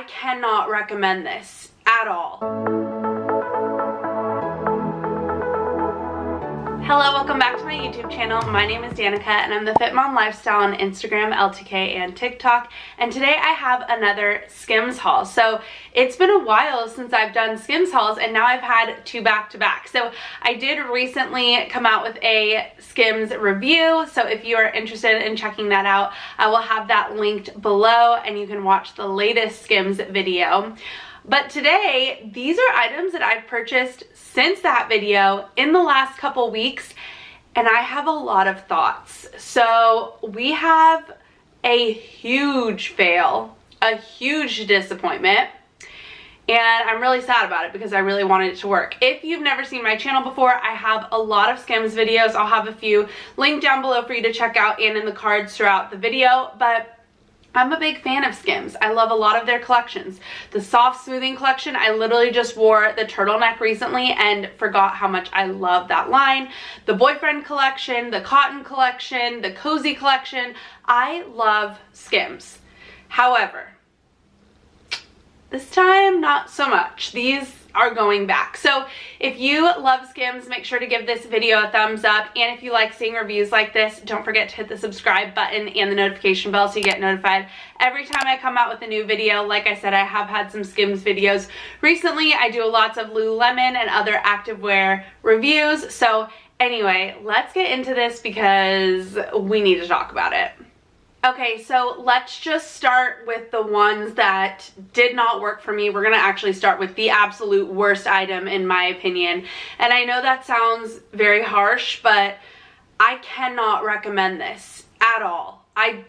I cannot recommend this at all. Hello, welcome back to my YouTube channel. My name is Danica and I'm the Fit Mom Lifestyle on Instagram, LTK, and TikTok. And today I have another Skims haul. So it's been a while since I've done Skims hauls and now I've had two back-to-back. So I did recently come out with a Skims review. So if you are interested in checking that out, I will have that linked below and you can watch the latest Skims video. But today, these are items that I've purchased since that video in the last couple weeks, and I have a lot of thoughts. So we have a huge fail, a huge disappointment, and I'm really sad about it because I really wanted it to work. If you've never seen my channel before, I have a lot of Skims videos. I'll have a few linked down below for you to check out and in the cards throughout the video, but I'm a big fan of Skims. I love a lot of their collections. The soft smoothing collection, I literally just wore the turtleneck recently and forgot how much I love that line. The boyfriend collection, the cotton collection, the cozy collection, I love Skims. However, this time not so much. These are going back. So if you love Skims, make sure to give this video a thumbs up, and if you like seeing reviews like this, don't forget to hit the subscribe button and the notification bell so you get notified every time I come out with a new video. Like I said, I have had some Skims videos recently. I do lots of lululemon and other activewear reviews. So anyway, let's get into this because we need to talk about it. Okay, so let's just start with the ones that did not work for me. We're gonna actually start with the absolute worst item in my opinion. And I know that sounds very harsh, but I cannot recommend this at all. I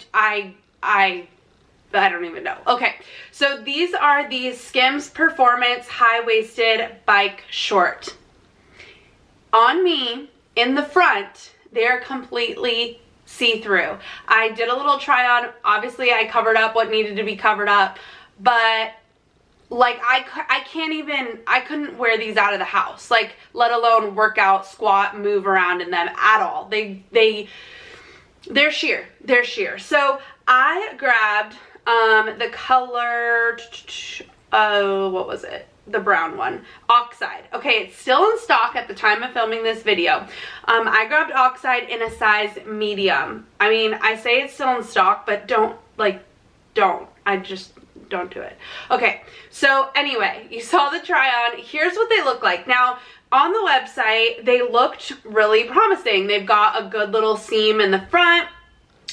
don't even know. Okay, so these are the Skims Performance High-Waisted Bike Short. On me, in the front, they're completely see-through. I did a little try on. Obviously I covered up what needed to be covered up, but like I couldn't wear these out of the house, like let alone work out, squat, move around in them at all. They're sheer. So I grabbed the color, what was it? The brown one, Oxide. Okay, it's still in stock at the time of filming this video. I grabbed Oxide in a size medium. I mean, I say it's still in stock, but don't do it. Okay, so anyway, you saw the try on. Here's what they look like. Now, on the website, they looked really promising. They've got a good little seam in the front.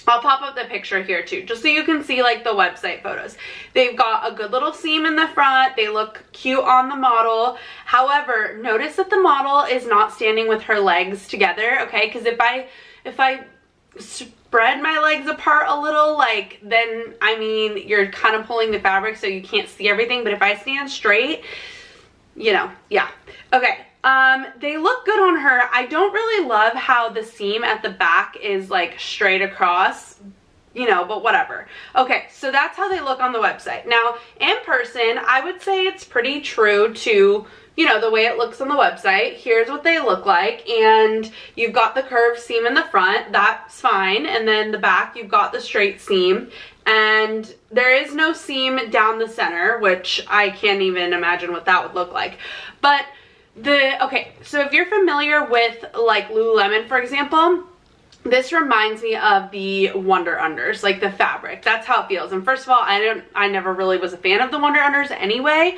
I'll pop up the picture here too, just so you can see like the website photos. They've got a good little seam in the front. They look cute on the model. However, notice that the model is not standing with her legs together, okay? Because if I spread my legs apart a little, like, then, I mean, you're kind of pulling the fabric so you can't see everything. But if I stand straight, you know, yeah. Okay. They look good on her. I don't really love how the seam at the back is like straight across, you know, but whatever. Okay, so that's how they look on the website. Now, in person, I would say it's pretty true to, you know, the way it looks on the website. Here's what they look like, and you've got the curved seam in the front. That's fine. And then the back, you've got the straight seam, and there is no seam down the center, which I can't even imagine what that would look like. But okay, so if you're familiar with like Lululemon, for example, this reminds me of the Wonder Unders, like the fabric. That's how it feels. And first of all, I never really was a fan of the Wonder Unders anyway,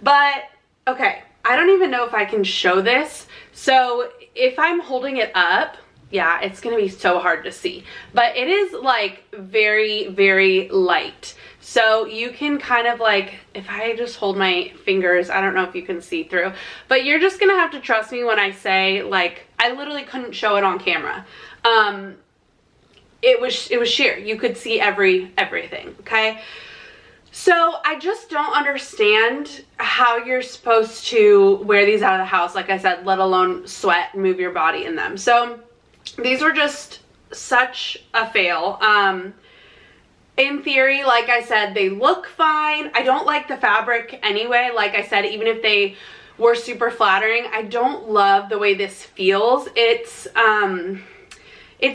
but okay, I don't even know if I can show this. So if I'm holding it up, yeah, it's gonna be so hard to see, but it is like very, very light. So you can kind of like, if I just hold my fingers, I don't know if you can see through, but you're just gonna have to trust me when I say, like, I literally couldn't show it on camera. It was sheer. You could see everything, okay? So I just don't understand how you're supposed to wear these out of the house, like I said, let alone sweat and move your body in them. So these were just such a fail. In theory, like I said, they look fine. I don't like the fabric anyway. Like I said, even if they were super flattering, I don't love the way this feels. It's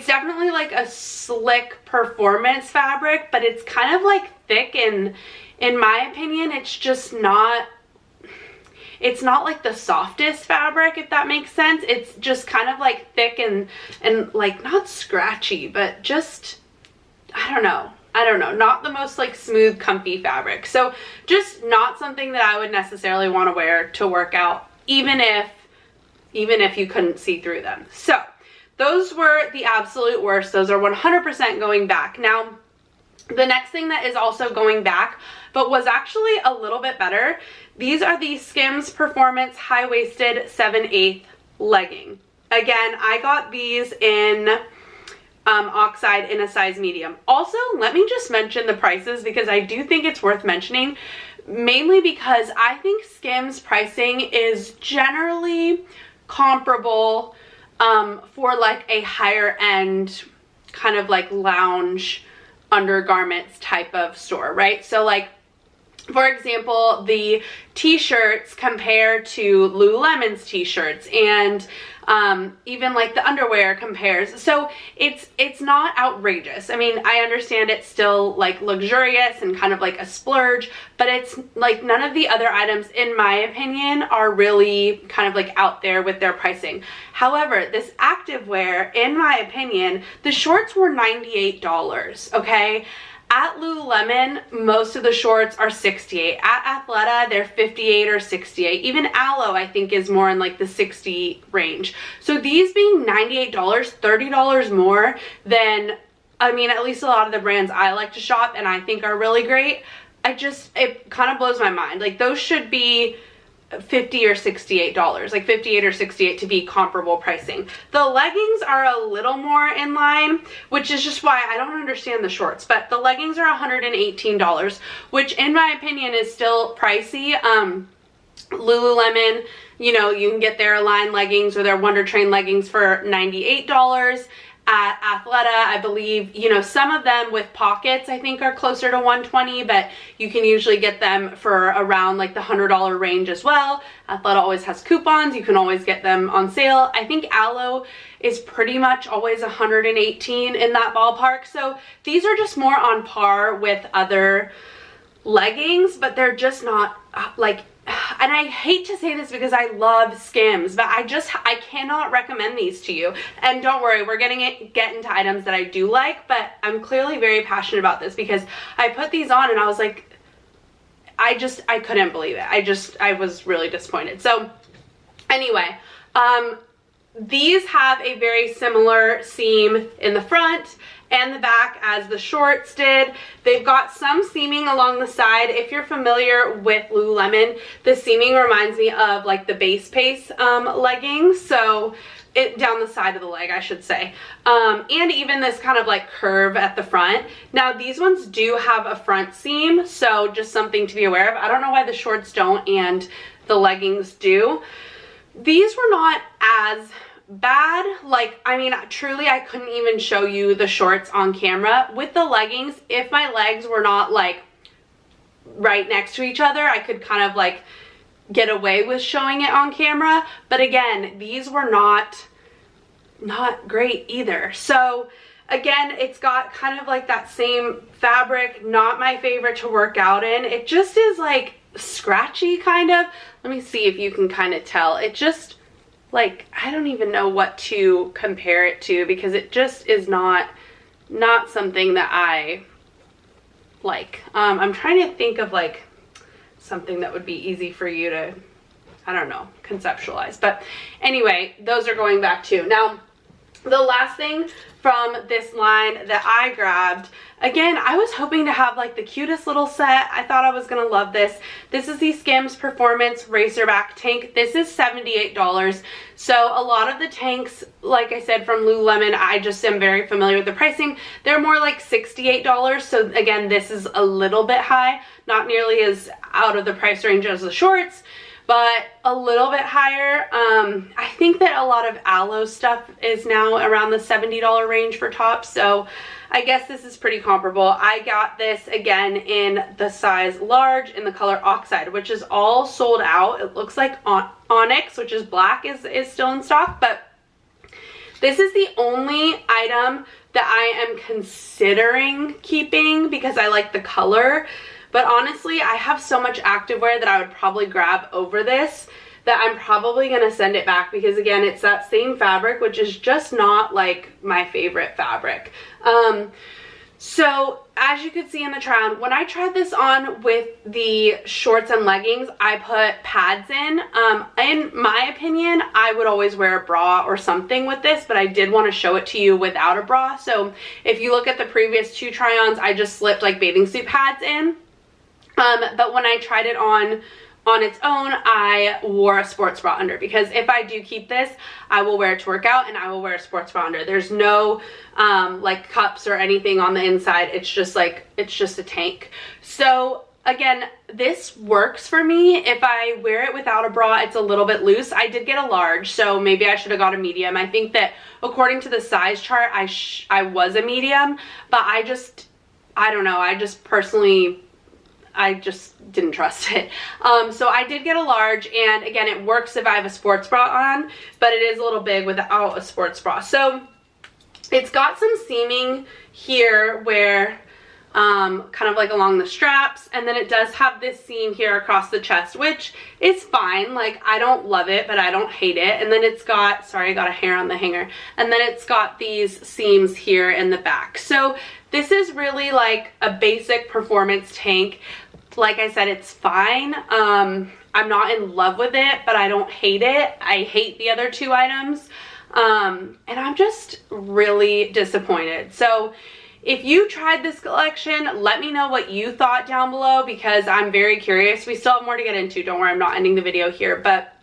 definitely like a slick performance fabric, but it's kind of like thick and in my opinion, it's just not, it's not like the softest fabric, if that makes sense. It's just kind of like thick and like not scratchy, but just, I don't know, not the most like smooth, comfy fabric. So just not something that I would necessarily want to wear to work out, even if you couldn't see through them. So those were the absolute worst. Those are 100% going back. Now, the next thing that is also going back, but was actually a little bit better, these are the Skims Performance High-Waisted 7/8 legging. Again, I got these in Oxide in a size medium. Also, let me just mention the prices because I do think it's worth mentioning, mainly because I think Skims pricing is generally comparable for like a higher end kind of like lounge undergarments type of store, right? So like, for example, the t-shirts compare to Lululemon's t-shirts, and even like the underwear compares. So it's not outrageous. I mean, I understand it's still like luxurious and kind of like a splurge, but it's like none of the other items, in my opinion, are really kind of like out there with their pricing. However, this activewear, in my opinion, the shorts were $98, okay? At Lululemon, most of the shorts are $68. At Athleta, they're $58 or $68. Even Aloe, I think, is more in like the $60 range. So these being $98, $30 more than, I mean, at least a lot of the brands I like to shop and I think are really great. It kind of blows my mind. Like, those should be $50 or $68, like $58 or $68 to be comparable pricing. The leggings are a little more in line, which is just why I don't understand the shorts, but the leggings are $118, which in my opinion is still pricey. Lululemon, you know, you can get their Align leggings or their Wonder Train leggings for $98. At Athleta, I believe, you know, some of them with pockets I think are closer to $120, but you can usually get them for around like the $100 range as well. Athleta always has coupons. You can always get them on sale. I think Aloe is pretty much always $118 in that ballpark. So these are just more on par with other leggings, but they're just not like, and I hate to say this because I love Skims, but I cannot recommend these to you. And don't worry, we're gonna get into items that I do like, but I'm clearly very passionate about this because I put these on and I was like, I couldn't believe it. I was really disappointed. So anyway, these have a very similar seam in the front and the back as the shorts did. They've got some seaming along the side. If you're familiar with Lululemon, the seaming reminds me of like the base pace leggings, so down the side of the leg, I should say, and even this kind of like curve at the front. Now these ones do have a front seam, so just something to be aware of. I don't know why the shorts don't and the leggings do. These were not as bad. Like, I mean, truly I couldn't even show you the shorts on camera. With the leggings, if my legs were not like right next to each other, I could kind of like get away with showing it on camera, but again, these were not great either. So again, it's got kind of like that same fabric, not my favorite to work out in. It just is like scratchy kind of. Let me see if you can kind of tell. It just, like, I don't even know what to compare it to because it just is not something that I like. I'm trying to think of like something that would be easy for you to, I don't know, conceptualize. But anyway, those are going back too. Now, the last thing from this line that I grabbed, again, I was hoping to have like the cutest little set. I thought I was gonna love this. This is the Skims Performance Racerback tank. This is $78. So a lot of the tanks, like I said, from Lululemon, I just am very familiar with the pricing. They're more like $68. So again, this is a little bit high, not nearly as out of the price range as the shorts, but a little bit higher. I think that a lot of Aloe stuff is now around the $70 range for tops, so I guess this is pretty comparable. I got this again in the size large in the color Oxide, which is all sold out. It looks like Onyx, which is black, is still in stock, but this is the only item that I am considering keeping because I like the color. But honestly, I have so much activewear that I would probably grab over this that I'm probably going to send it back, because again, it's that same fabric, which is just not like my favorite fabric. So as you could see in the try on, when I tried this on with the shorts and leggings, I put pads in. In my opinion, I would always wear a bra or something with this, but I did want to show it to you without a bra. So if you look at the previous 2 try-ons, I just slipped like bathing suit pads in. But when I tried it on its own, I wore a sports bra under, because if I do keep this, I will wear it to work out and I will wear a sports bra under. There's no like cups or anything on the inside. It's just a tank. So again, this works for me. If I wear it without a bra, it's a little bit loose. I did get a large, so maybe I should have got a medium. I think that according to the size chart, I was a medium, but I don't know. I just didn't trust it. So I did get a large, and again, it works if I have a sports bra on, but it is a little big without a sports bra. So it's got some seaming here where kind of like along the straps, and then it does have this seam here across the chest, which is fine. Like, I don't love it, but I don't hate it. And then it's got, sorry, I got a hair on the hanger, and then it's got these seams here in the back. So this is really like a basic performance tank. Like I said, it's fine. I'm not in love with it, but I don't hate it. I hate the other 2 items. And I'm just really disappointed. So if you tried this collection, let me know what you thought down below, because I'm very curious. We still have more to get into. Don't worry, I'm not ending the video here, but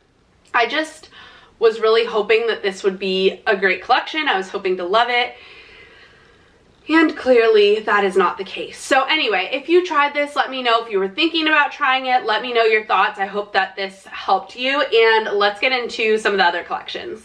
I just was really hoping that this would be a great collection. I was hoping to love it. And clearly that is not the case. So anyway, if you tried this, let me know if you were thinking about trying it. Let me know your thoughts. I hope that this helped you, and let's get into some of the other collections.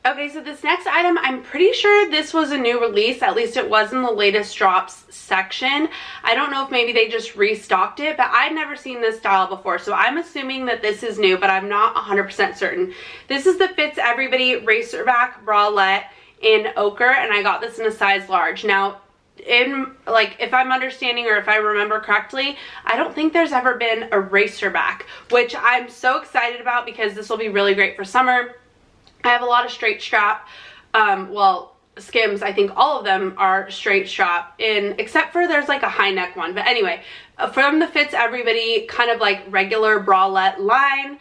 Okay, so this next item, I'm pretty sure this was a new release. At least it was in the latest drops section. I don't know if maybe they just restocked it, but I'd never seen this style before, so I'm assuming that this is new, but I'm not 100% certain. This is the Fits Everybody Racerback Bralette in Ochre, and I got this in a size large. Now, if I'm understanding or if I remember correctly, I don't think there's ever been a Racerback, which I'm so excited about, because this will be really great for summer. I have a lot of straight strap, well, Skims, I think all of them are straight strap, except for there's like a high neck one. But anyway, from the Fits Everybody kind of like regular bralette line,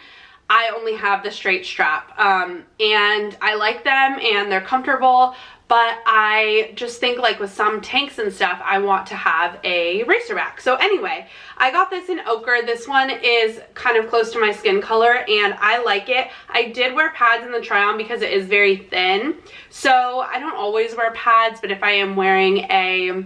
I only have the straight strap, and I like them and they're comfortable, but I just think like with some tanks and stuff, I want to have a Racerback. So anyway, I got this in Ochre. This one is kind of close to my skin color and I like it. I did wear pads in the try on because it is very thin. So I don't always wear pads, but if I am wearing a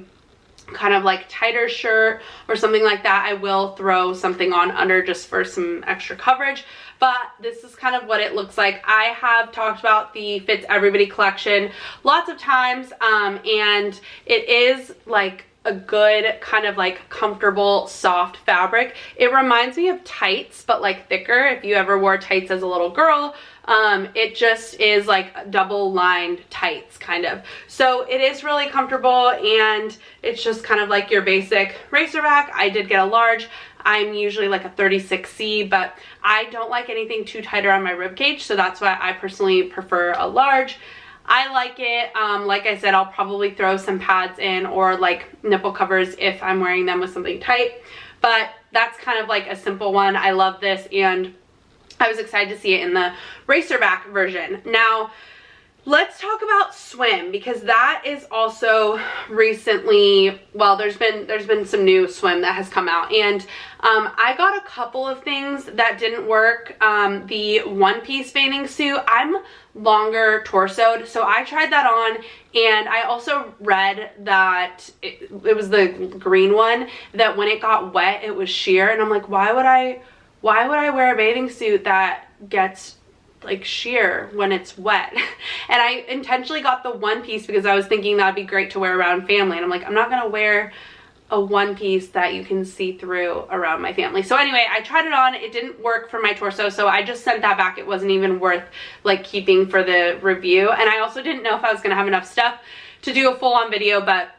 kind of like tighter shirt or something like that, I will throw something on under just for some extra coverage. But this is kind of what it looks like. I have talked about the Fits Everybody collection lots of times, and it is like a good kind of like comfortable soft fabric. It reminds me of tights, but like thicker. If you ever wore tights as a little girl, it just is like double lined tights kind of. So it is really comfortable, and it's just kind of like your basic Racerback. I did get a large. I'm usually like a 36C, but I don't like anything too tight around my rib cage, so that's why I personally prefer a large. I like it. Like I said, I'll probably throw some pads in or like nipple covers if I'm wearing them with something tight, but that's kind of like a simple one. I love this, and I was excited to see it in the Racerback version. Now, let's talk about swim, because that is also recently, well, there's been some new swim that has come out, and I got a couple of things that didn't work. The one-piece bathing suit, I'm longer torsoed, so I tried that on, and I also read that it was the green one, that when it got wet it was sheer, and I'm like, why would I wear a bathing suit that gets like sheer when it's wet? And I intentionally got the one piece because I was thinking that'd be great to wear around family, and I'm like, I'm not gonna wear a one piece that you can see through around my family. So anyway, I tried it on. It didn't work for my torso, so I just sent that back. It wasn't even worth like keeping for the review, and I also didn't know if I was gonna have enough stuff to do a full-on video, but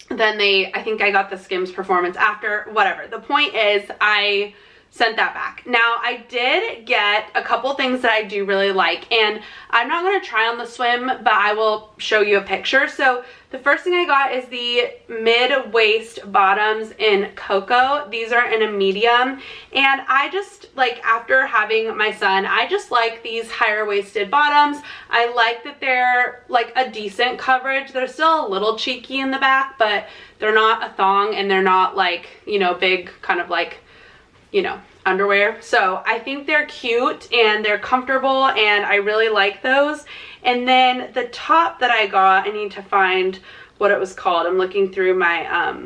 then I think I got the Skims Performance after, whatever. The point is I sent that back. Now I did get a couple things that I do really like, and I'm not going to try on the swim, but I will show you a picture. So the first thing I got is the mid-waist bottoms in Cocoa. These are in a medium, and I just like, after having my son, I just like these higher waisted bottoms. I like that they're like a decent coverage. They're still a little cheeky in the back, but they're not a thong, and they're not like, you know, big kind of like, you know, underwear. So I think they're cute and they're comfortable, and I really like those. And then the top that I got, I need to find what it was called. I'm looking through my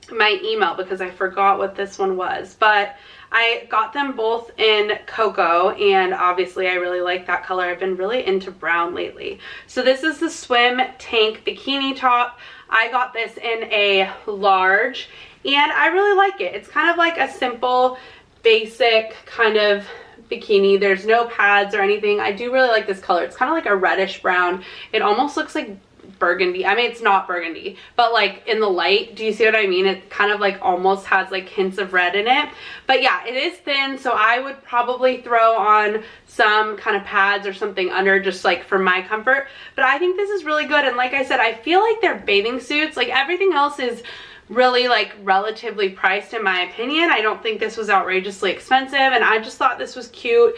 my email because I forgot what this one was, but I got them both in Cocoa, and obviously I really like that color. I've been really into brown lately. So this is the Swim Tank Bikini Top. I got this in a large, and I really like it. It's kind of like a simple, basic kind of bikini. There's no pads or anything. I do really like this color. It's kind of like a reddish brown. It almost looks like burgundy. I mean, it's not burgundy, but like in the light, do you see what I mean? It kind of like almost has like hints of red in it. But yeah, it is thin, so I would probably throw on some kind of pads or something under, just like for my comfort. But I think this is really good, and like I said, I feel like they're bathing suits. Like everything else is really like relatively priced in my opinion. I don't think this was outrageously expensive, and I just thought this was cute.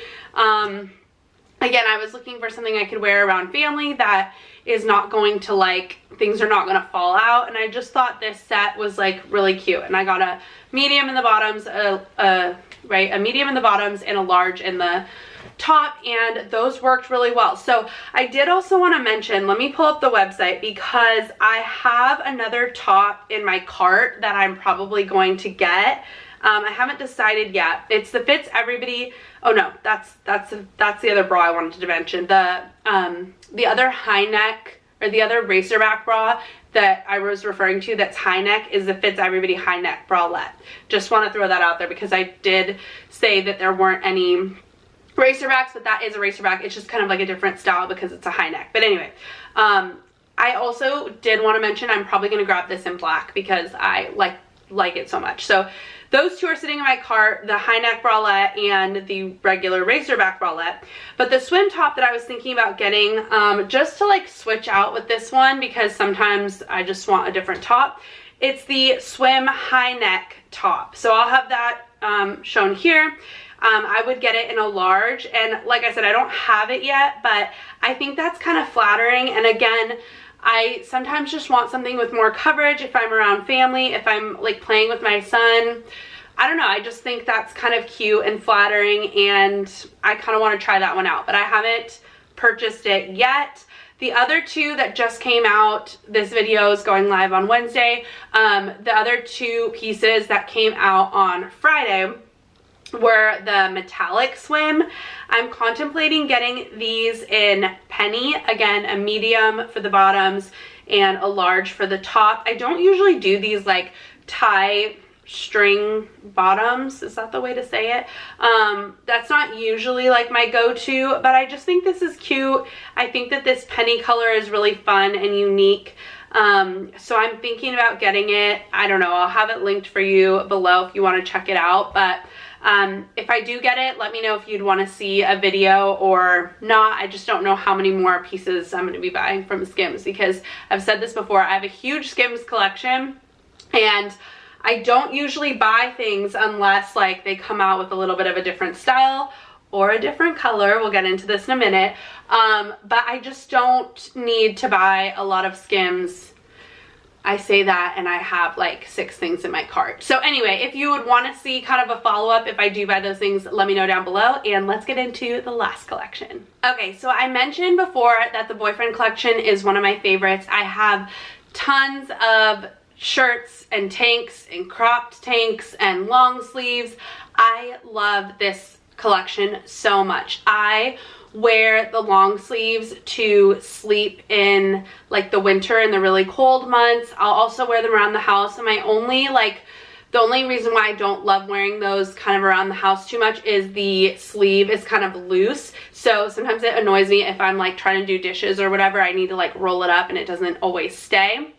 Again, I was looking for something I could wear around family that is not going to, like, things are not going to fall out, and I just thought this set was like really cute. And I got a medium in the bottoms, a medium in the bottoms and a large in the top, and those worked really well. So I did also want to mention, let me pull up the website, because I have another top in my cart that I'm probably going to get. I haven't decided yet. It's the Fits Everybody. Oh no, that's the other bra I wanted to mention. The other high neck, or the other Racerback bra that I was referring to that's high neck, is the Fits Everybody high neck bralette. Just want to throw that out there because I did say that there weren't any Racerbacks, but that is a Racerback. It's just kind of like a different style because it's a high neck. But anyway, I also did want to mention I'm probably going to grab this in black because I like it so much. So those two are sitting in my cart, the high neck bralette and the regular Racerback bralette. But the swim top that I was thinking about getting, just to like switch out with this one, because sometimes I just want a different top, it's the Swim high neck top. So I'll have that shown here. I would get it in a large, and like I said, I don't have it yet, but I think that's kind of flattering. And again, I sometimes just want something with more coverage if I'm around family, if I'm like playing with my son. I don't know, I just think that's kind of cute and flattering, and I kind of want to try that one out, but I haven't purchased it yet. The other two that just came out, this video is going live on Wednesday. The other two pieces that came out on Friday were the metallic swim. I'm contemplating getting these in penny. Again, a medium for the bottoms and a large for the top. I don't usually do these like tie string bottoms, is that the way to say it? That's not usually like my go-to, but I just think this is cute. I think that this penny color is really fun and unique. So I'm thinking about getting it. I don't know, I'll have it linked for you below if you want to check it out. But if I do get it, let me know if you'd want to see a video or not. I just don't know how many more pieces I'm going to be buying from Skims, because I've said this before, I have a huge Skims collection, and I don't usually buy things unless like they come out with a little bit of a different style or a different color. We'll get into this in a minute. But I just don't need to buy a lot of Skims. I say that and I have like 6 things in my cart. So anyway, if you would want to see kind of a follow-up if I do buy those things, let me know down below, and let's get into the last collection. Okay, so I mentioned before that the boyfriend collection is one of my favorites. I have tons of shirts and tanks and cropped tanks and long sleeves. I love this collection so much. I wear the long sleeves to sleep in like the winter and the really cold months. I'll also wear them around the house, and the only reason why I don't love wearing those kind of around the house too much is the sleeve is kind of loose. So sometimes it annoys me if I'm like trying to do dishes or whatever, I need to like roll it up and it doesn't always stay.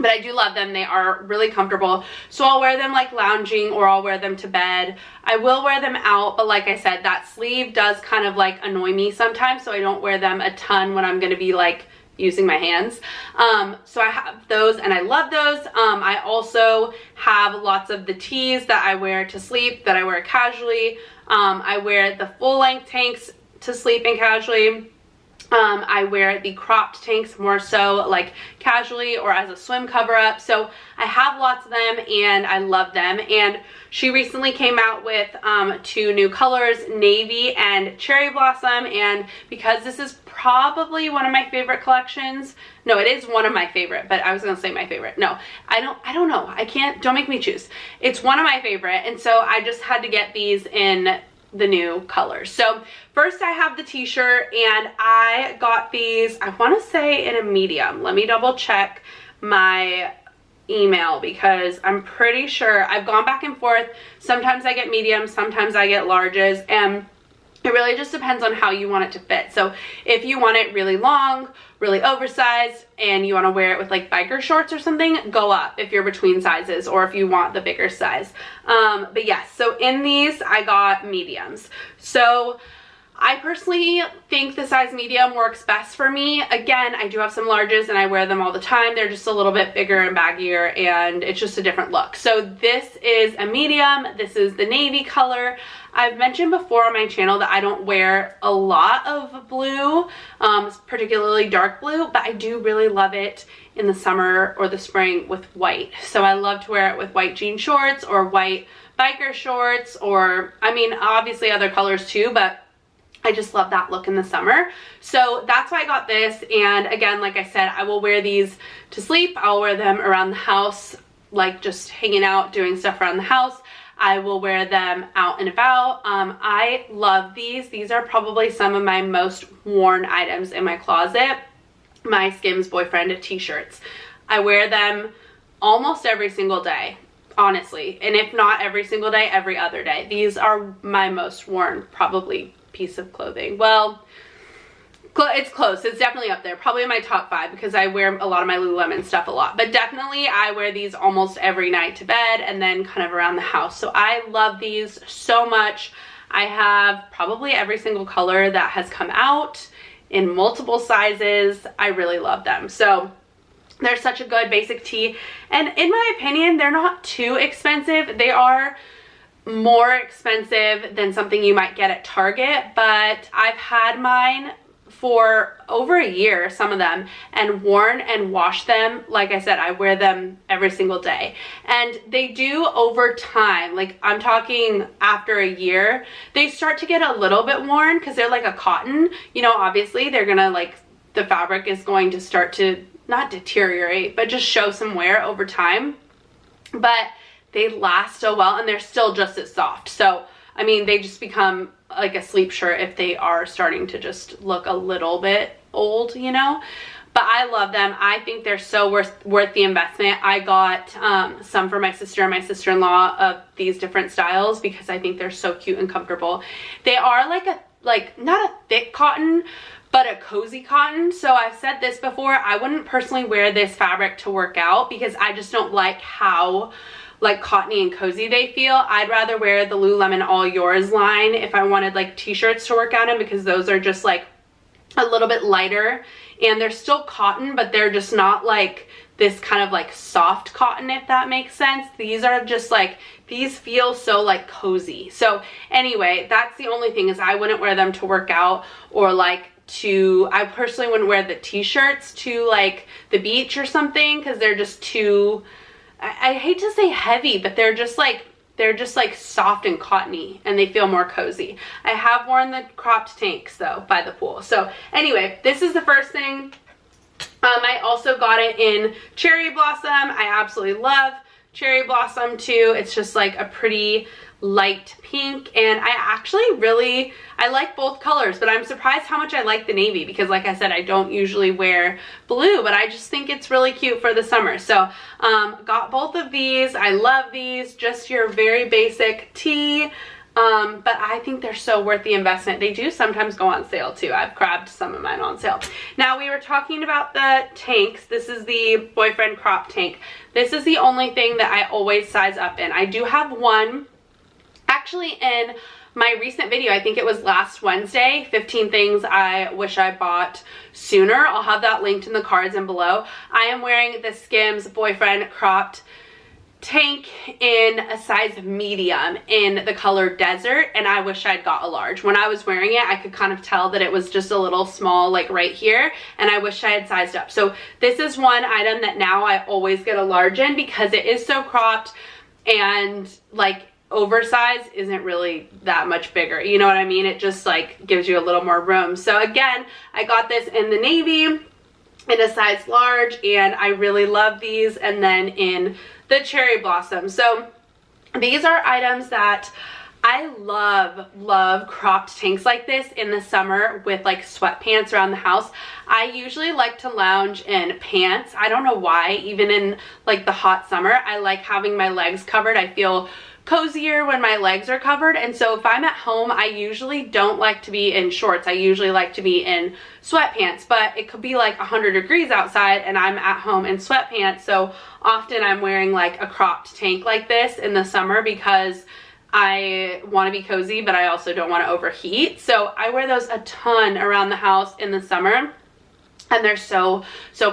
But I do love them. They are really comfortable. So I'll wear them like lounging, or I'll wear them to bed. I will wear them out, but like I said, that sleeve does kind of like annoy me sometimes, so I don't wear them a ton when I'm going to be like using my hands. So I have those and I love those. I also have lots of the tees that I wear to sleep, that I wear casually. I wear the full length tanks to sleep and casually. I wear the cropped tanks more so like casually or as a swim cover up. So I have lots of them and I love them. And she recently came out with 2 new colors, navy and cherry blossom. And because this is probably one of my favorite collections, no, it is one of my favorite, but I was gonna say my favorite. No, I don't know. I can't, don't make me choose. It's one of my favorite. And so I just had to get these in the new colors. So first I have the t-shirt, and I got these, I want to say in a medium. Let me double check my email because I'm pretty sure I've gone back and forth. Sometimes I get mediums, sometimes I get larges, and it really just depends on how you want it to fit. So if you want it really long, really oversized, and you want to wear it with like biker shorts or something, go up if you're between sizes, or if you want the bigger size. But yes, so in these I got mediums. So I personally think the size medium works best for me. Again, I do have some larges and I wear them all the time. They're just a little bit bigger and baggier, and it's just a different look. So this is a medium. This is the navy color. I've mentioned before on my channel that I don't wear a lot of blue, particularly dark blue, but I do really love it in the summer or the spring with white. So I love to wear it with white jean shorts or white biker shorts, or I mean obviously other colors too, but I just love that look in the summer. So that's why I got this. And again, like I said, I will wear these to sleep. I'll wear them around the house, like just hanging out, doing stuff around the house. I will wear them out and about. I love these. These are probably some of my most worn items in my closet. My Skims boyfriend t-shirts. I wear them almost every single day, honestly. And if not every single day, every other day. These are my most worn, probably, piece of clothing. Well, it's close. It's definitely up there. Probably in my top 5 because I wear a lot of my Lululemon stuff a lot. But definitely I wear these almost every night to bed and then kind of around the house. So I love these so much. I have probably every single color that has come out in multiple sizes. I really love them. So they're such a good basic tee. And in my opinion, they're not too expensive. They are more expensive than something you might get at Target, but I've had mine for over a year, some of them, and worn and washed them. Like I said, I wear them every single day, and they do over time, like I'm talking after a year, they start to get a little bit worn because they're like a cotton, you know, obviously they're gonna like, the fabric is going to start to not deteriorate, but just show some wear over time. But they last so well, and they're still just as soft. So, I mean, they just become like a sleep shirt if they are starting to just look a little bit old, you know? But I love them. I think they're so worth the investment. I got some for my sister and my sister-in-law of these different styles because I think they're so cute and comfortable. They are like not a thick cotton, but a cozy cotton. So I've said this before, I wouldn't personally wear this fabric to work out because I just don't like how like cottony and cozy they feel. I'd rather wear the Lululemon All Yours line if I wanted like t-shirts to work out in, because those are just like a little bit lighter and they're still cotton, but they're just not like this kind of like soft cotton, if that makes sense. These are just like, these feel so like cozy. So anyway, that's the only thing, is I wouldn't wear them to work out, or like I personally wouldn't wear the t-shirts to like the beach or something, because they're just too, I hate to say heavy, but they're just like soft and cottony, and they feel more cozy. I have worn the cropped tanks though by the pool. So anyway, this is the first thing. I also got it in cherry blossom. I absolutely love cherry blossom too. It's just like a pretty light pink, and I like both colors, but I'm surprised how much I like the navy, because like I said, I don't usually wear blue, but I just think it's really cute for the summer. So got both of these. I love these. Just your very basic tee. but I think they're so worth the investment. They do sometimes go on sale too. I've grabbed some of mine on sale. Now, we were talking about the tanks. This is the boyfriend crop tank. This is the only thing that I always size up in. I do have one, actually, in my recent video, I think it was last Wednesday, 15 things I wish I bought sooner. I'll have that linked in the cards and below. I am wearing the Skims boyfriend cropped tank in a size medium in the color desert, and I wish I'd got a large. When I was wearing it, I could kind of tell that it was just a little small, like right here, and I wish I had sized up. So this is one item that now I always get a large in because it is so cropped, and like oversized isn't really that much bigger, you know what I mean? It just like gives you a little more room. So again, I got this in the navy in a size large, and I really love these. And then in the cherry blossom. So these are items that I love cropped tanks like this in the summer with like sweatpants around the house. I usually like to lounge in pants. I don't know why, even in like the hot summer, I like having my legs covered. I feel cozier when my legs are covered, and so if I'm at home, I usually don't like to be in shorts. I usually like to be in sweatpants, but it could be like 100 degrees outside and I'm at home in sweatpants, so often I'm wearing like a cropped tank like this in the summer because I want to be cozy, but I also don't want to overheat. So I wear those a ton around the house in the summer, and they're so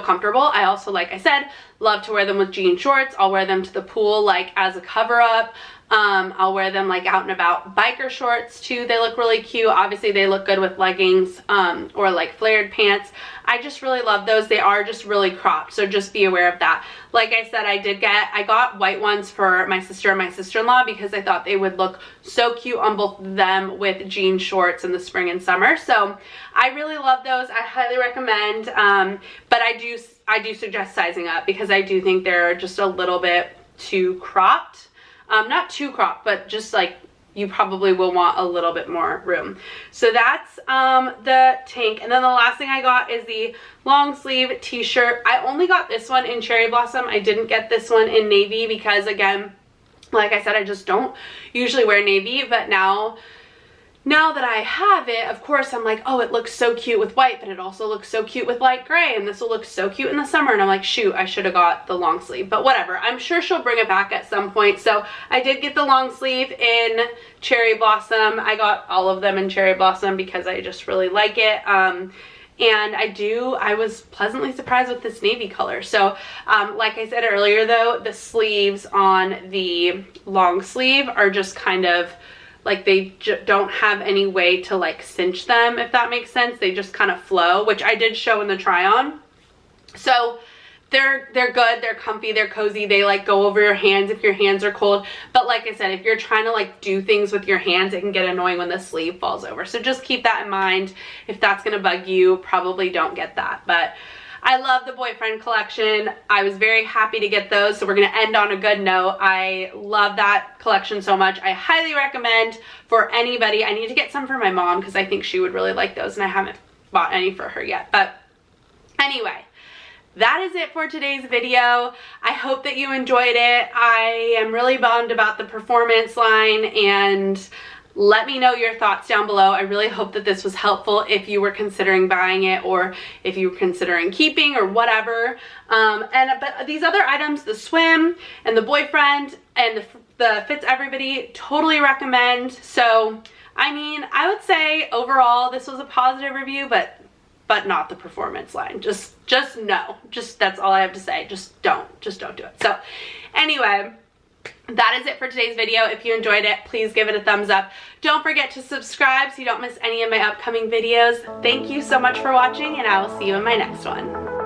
comfortable. I also, like I said, love to wear them with jean shorts. I'll wear them to the pool like as a cover up. I'll wear them like out and about biker shorts too. They look really cute. Obviously they look good with leggings or like flared pants. I just really love those. They are just really cropped, so just be aware of that. Like I said, I got white ones for my sister and my sister-in-law because I thought they would look so cute on both of them with jean shorts in the spring and summer. So I really love those. I highly recommend, but I do suggest sizing up because I do think they're just a little bit too cropped. Not too cropped, but just like you probably will want a little bit more room. So that's the tank. And then the last thing I got is the long sleeve t-shirt. I only got this one in cherry blossom. I didn't get this one in navy because, again, like I said, I just don't usually wear navy, but now that I have it, of course, I'm like, oh, it looks so cute with white, but it also looks so cute with light gray, and this will look so cute in the summer. And I'm like, shoot, I should have got the long sleeve, but whatever. I'm sure she'll bring it back at some point. So I did get the long sleeve in cherry blossom. I got all of them in cherry blossom because I just really like it. And I was pleasantly surprised with this navy color. So like I said earlier though, the sleeves on the long sleeve are just kind of like they don't have any way to like cinch them, if that makes sense. They just kind of flow, which I did show in the try on. So they're good, they're comfy, they're cozy, they like go over your hands if your hands are cold. But like I said, if you're trying to like do things with your hands, it can get annoying when the sleeve falls over. So just keep that in mind. If that's gonna bug you, probably don't get that. But I love the boyfriend collection. I was very happy to get those, so we're gonna end on a good note. I love that collection so much. I highly recommend for anybody. I need to get some for my mom because I think she would really like those, and I haven't bought any for her yet. But anyway, that is it for today's video. I hope that you enjoyed it. I am really bummed about the performance line, and let me know your thoughts down below. I really hope that this was helpful if you were considering buying it or if you were considering keeping or whatever. But these other items, the swim and the boyfriend and the fits everybody, totally recommend. So, I mean, I would say overall this was a positive review, but not the performance line. Just no. That's all I have to say. Just don't do it. So, anyway, that is it for today's video. If you enjoyed it, please give it a thumbs up. Don't forget to subscribe so you don't miss any of my upcoming videos. Thank you so much for watching, and I will see you in my next one.